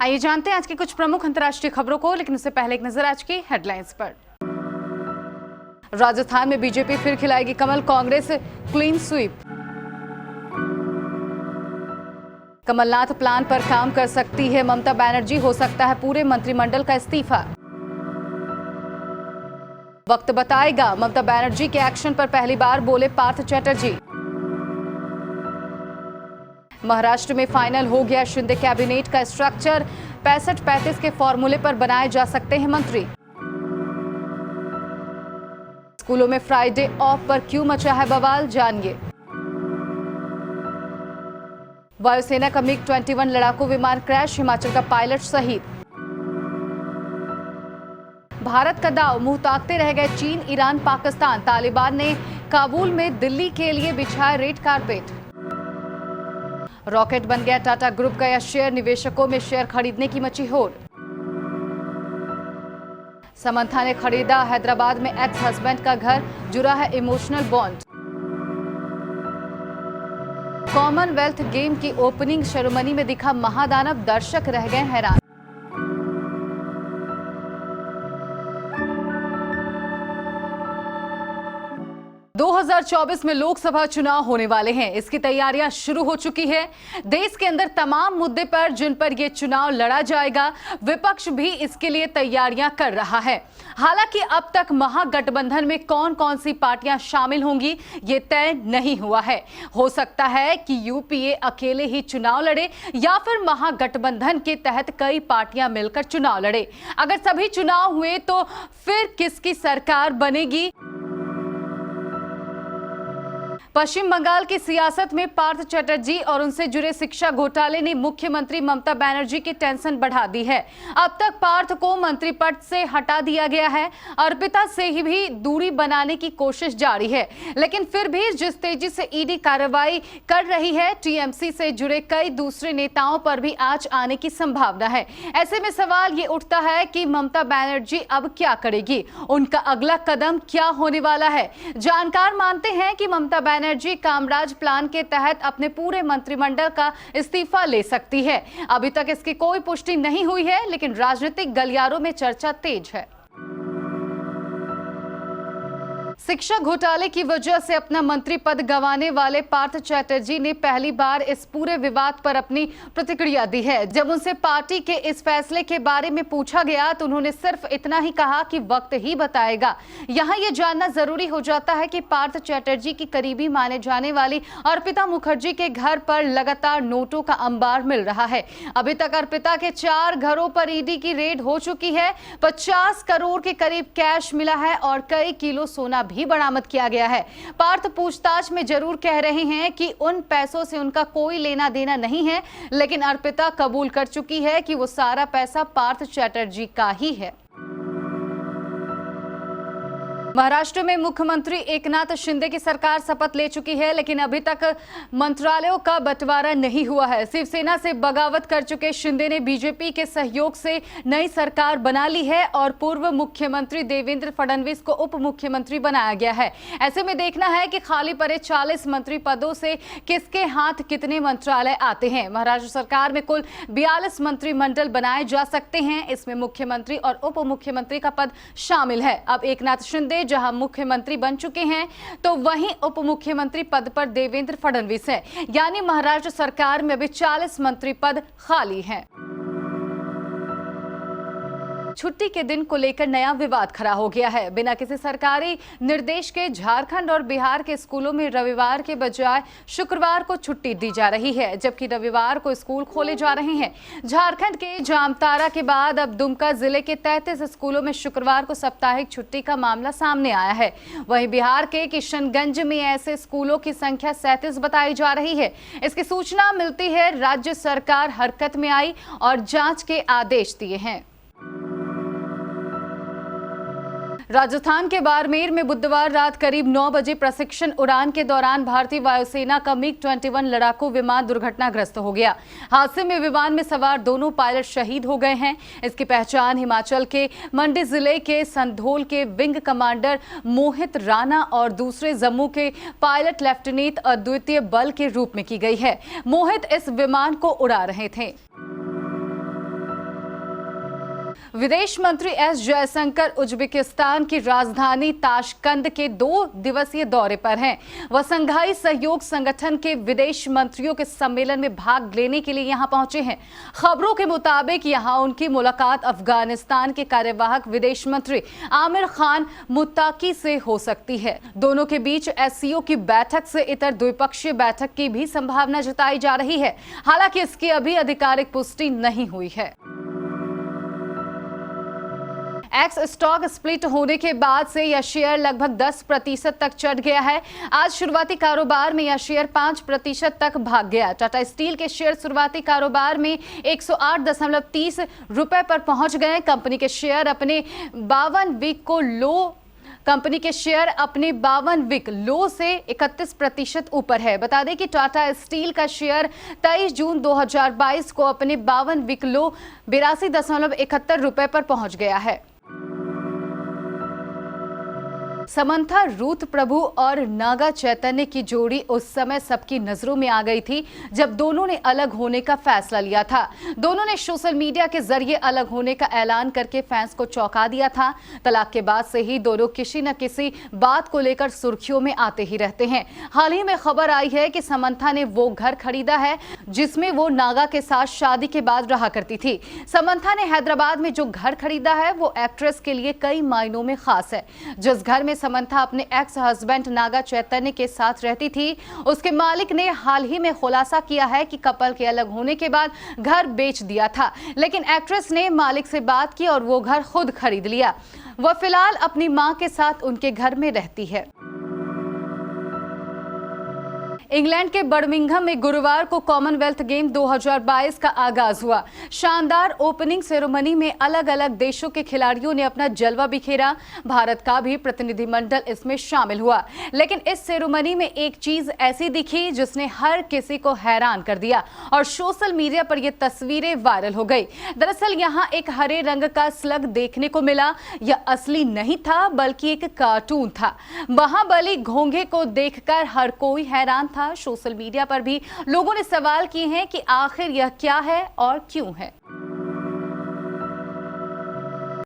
आइए जानते हैं आज की कुछ प्रमुख अंतर्राष्ट्रीय खबरों को, लेकिन उससे पहले एक नजर आज की हेडलाइंस पर। राजस्थान में बीजेपी फिर खिलाएगी कमल, Congress clean sweep. Kamalnath plan पर काम कर सकती है ममता बनर्जी, हो सकता है पूरे मंत्रिमंडल का इस्तीफा। वक्त बताएगा, ममता बनर्जी के एक्शन पर पहली बार बोले पार्थ चैटर्जी। महाराष्ट्र में फाइनल हो गया शिंदे कैबिनेट का स्ट्रक्चर, 65-35 के फॉर्मूले पर बनाए जा सकते हैं मंत्री। स्कूलों में फ्राइडे ऑफ पर क्यों मचा है बवाल, जानिए। वायुसेना का MiG-21 लड़ाकू विमान क्रैश, हिमाचल का पायलट शहीद। भारत का दाव, मुंह ताकते रह गए चीन, ईरान, पाकिस्तान। तालिबान ने काबुल में दिल्ली के लिए बिछाया रेड कारपेट। रॉकेट बन गया टाटा ग्रुप का यह शेयर, निवेशकों में शेयर खरीदने की मची होड़। समंथा ने खरीदा हैदराबाद में एक्स हस्बैंड का घर, जुड़ा है इमोशनल बॉन्ड। कॉमनवेल्थ गेम की ओपनिंग सेरेमनी में दिखा महादानव, दर्शक रह गए हैरान। दो 2024 में लोकसभा चुनाव होने वाले हैं, इसकी तैयारियां शुरू हो चुकी है। देश के अंदर तमाम मुद्दे पर जिन पर यह चुनाव लड़ा जाएगा, विपक्ष भी इसके लिए तैयारियां कर रहा है। हालांकि अब तक महागठबंधन में कौन कौन सी पार्टियां शामिल होंगी ये तय नहीं हुआ है। हो सकता है कि यूपीए अकेले ही चुनाव लड़े या फिर महागठबंधन के तहत कई पार्टियां मिलकर चुनाव लड़े। अगर सभी चुनाव हुए तो फिर किसकी सरकार बनेगी? पश्चिम बंगाल की सियासत में पार्थ चैटर्जी और उनसे जुड़े शिक्षा घोटाले ने मुख्यमंत्री ममता बनर्जी की टेंशन बढ़ा दी है। अब तक पार्थ को मंत्री पद से हटा दिया गया है, अर्पिता से ही भी दूरी बनाने की कोशिश जारी है। लेकिन फिर भी जिस तेजी से ईडी कार्रवाई कर रही है, टीएमसी से जुड़े कई दूसरे नेताओं पर भी आंच आने की संभावना है। ऐसे में सवाल ये उठता है कि ममता बनर्जी अब क्या करेगी, उनका अगला कदम क्या होने वाला है। जानकार मानते हैं कि ममता बनर्जी कामराज प्लान के तहत अपने पूरे मंत्रिमंडल का इस्तीफा ले सकती है। अभी तक इसकी कोई पुष्टि नहीं हुई है, लेकिन राजनीतिक गलियारों में चर्चा तेज है। शिक्षा घोटाले की वजह से अपना मंत्री पद गंवाने वाले पार्थ चैटर्जी ने पहली बार इस पूरे विवाद पर अपनी प्रतिक्रिया दी है। जब उनसे पार्टी के इस फैसले के बारे में पूछा गया तो उन्होंने सिर्फ इतना ही कहा कि वक्त ही बताएगा। यहाँ ये जानना जरूरी हो जाता है कि पार्थ चैटर्जी की करीबी माने जाने वाली अर्पिता मुखर्जी के घर पर लगातार नोटों का अंबार मिल रहा है। अभी तक अर्पिता के 4 घरों पर ईडी की रेड हो चुकी है। 50 करोड़ के करीब कैश मिला है और कई किलो सोना भी बरामद किया गया है। पार्थ पूछताछ में जरूर कह रहे हैं कि उन पैसों से उनका कोई लेना देना नहीं है, लेकिन अर्पिता कबूल कर चुकी है कि वो सारा पैसा पार्थ चैटर्जी का ही है। महाराष्ट्र में मुख्यमंत्री एकनाथ शिंदे की सरकार शपथ ले चुकी है, लेकिन अभी तक मंत्रालयों का बंटवारा नहीं हुआ है। शिवसेना से बगावत कर चुके शिंदे ने बीजेपी के सहयोग से नई सरकार बना ली है और पूर्व मुख्यमंत्री देवेंद्र फडणवीस को उप मुख्यमंत्री बनाया गया है। ऐसे में देखना है कि खाली पड़े 40 मंत्री पदों से किसके हाथ कितने मंत्रालय आते हैं। महाराष्ट्र सरकार में कुल 42 मंत्रिमंडल बनाए जा सकते हैं। इसमें मुख्यमंत्री और उप मुख्यमंत्री का पद शामिल है। अब एकनाथ शिंदे जहां मुख्यमंत्री बन चुके हैं, तो वहीं उप मुख्यमंत्री पद पर देवेंद्र फडणवीस है। यानी महाराष्ट्र सरकार में अभी 40 मंत्री पद खाली हैं। छुट्टी के दिन को लेकर नया विवाद खड़ा हो गया है। बिना किसी सरकारी निर्देश के झारखंड और बिहार के स्कूलों में रविवार के बजाय शुक्रवार को छुट्टी दी जा रही है, जबकि रविवार को स्कूल खोले जा रहे हैं। झारखंड के जामताड़ा के बाद अब दुमका जिले के 33 स्कूलों में शुक्रवार को साप्ताहिक छुट्टी का मामला सामने आया है। वहीं बिहार के किशनगंज में ऐसे स्कूलों की संख्या 37 बताई जा रही है। इसकी सूचना मिलती है, राज्य सरकार हरकत में आई और जांच के आदेश दिए हैं। राजस्थान के बाड़मेर में बुधवार रात करीब 9 बजे प्रशिक्षण उड़ान के दौरान भारतीय वायुसेना का MiG-21 लड़ाकू विमान दुर्घटनाग्रस्त हो गया। हादसे में विमान में सवार दोनों पायलट शहीद हो गए हैं। इसकी पहचान हिमाचल के मंडी जिले के संधोल के विंग कमांडर मोहित राणा और दूसरे जम्मू के पायलट लेफ्टिनेंट अद्वितीय बल के रूप में की गई है। मोहित इस विमान को उड़ा रहे थे। विदेश मंत्री एस जयशंकर उज्बेकिस्तान की राजधानी ताशकंद के 2 दिवसीय दौरे पर हैं। वह शंघाई सहयोग संगठन के विदेश मंत्रियों के सम्मेलन में भाग लेने के लिए यहां पहुंचे हैं। खबरों के मुताबिक यहां उनकी मुलाकात अफगानिस्तान के कार्यवाहक विदेश मंत्री आमिर खान मुत्ताकी से हो सकती है। दोनों के बीच एससीओ की बैठक से इतर द्विपक्षीय बैठक की भी संभावना जताई जा रही है। हालांकि इसकी अभी आधिकारिक पुष्टि नहीं हुई है। एक्स स्टॉक स्प्लिट होने के बाद से यह शेयर लगभग 10% तक चढ़ गया है। आज शुरुआती कारोबार में यह शेयर 5% तक भाग गया। टाटा स्टील के शेयर शुरुआती कारोबार में 108.30 रुपए पर पहुंच गए। कंपनी के शेयर अपने 52 वीक लो से 31% ऊपर है। बता दें कि टाटा स्टील का शेयर 23 जून 2022 को अपने 52 वीक लो 82.71 रुपए पर पहुंच गया है। समंथा रूथ प्रभु और नागा चैतन्य की जोड़ी उस समय सबकी नजरों में आ गई थी जब दोनों ने अलग होने का फैसला लिया था। दोनों ने सोशल मीडिया के जरिए अलग होने का ऐलान करके फैंस को चौंका दिया था। तलाक के बाद से ही दोनों किसी न किसी बात को लेकर सुर्खियों में आते ही रहते हैं। हाल ही में खबर आई है कि समंथा ने वो घर खरीदा है जिसमें वो नागा के साथ शादी के बाद रहा करती थी। समंथा ने हैदराबाद में जो घर खरीदा है वो एक्ट्रेस के लिए कई मायनों में खास है। जिस घर में समंथा अपने एक्स हस्बैंड नागा चैतन्य के साथ रहती थी, उसके मालिक ने हाल ही में खुलासा किया है कि कपल के अलग होने के बाद घर बेच दिया था, लेकिन एक्ट्रेस ने मालिक से बात की और वो घर खुद खरीद लिया। वह फिलहाल अपनी मां के साथ उनके घर में रहती है। इंग्लैंड के बर्मिंघम में गुरुवार को कॉमनवेल्थ गेम 2022 का आगाज हुआ। शानदार ओपनिंग सेरेमनी में अलग अलग देशों के खिलाड़ियों ने अपना जलवा बिखेरा। भारत का भी प्रतिनिधिमंडल इसमें शामिल हुआ, लेकिन इस सेरेमनी में एक चीज ऐसी दिखी जिसने हर किसी को हैरान कर दिया और सोशल मीडिया पर यह तस्वीरें वायरल हो गई। दरअसल यहाँ एक हरे रंग का स्लग देखने को मिला। यह असली नहीं था बल्कि एक कार्टून था। महाबली घोंघे को देखकर हर कोई हैरान था। सोशल मीडिया पर भी लोगों ने सवाल किए हैं कि आखिर यह क्या है और क्यों है।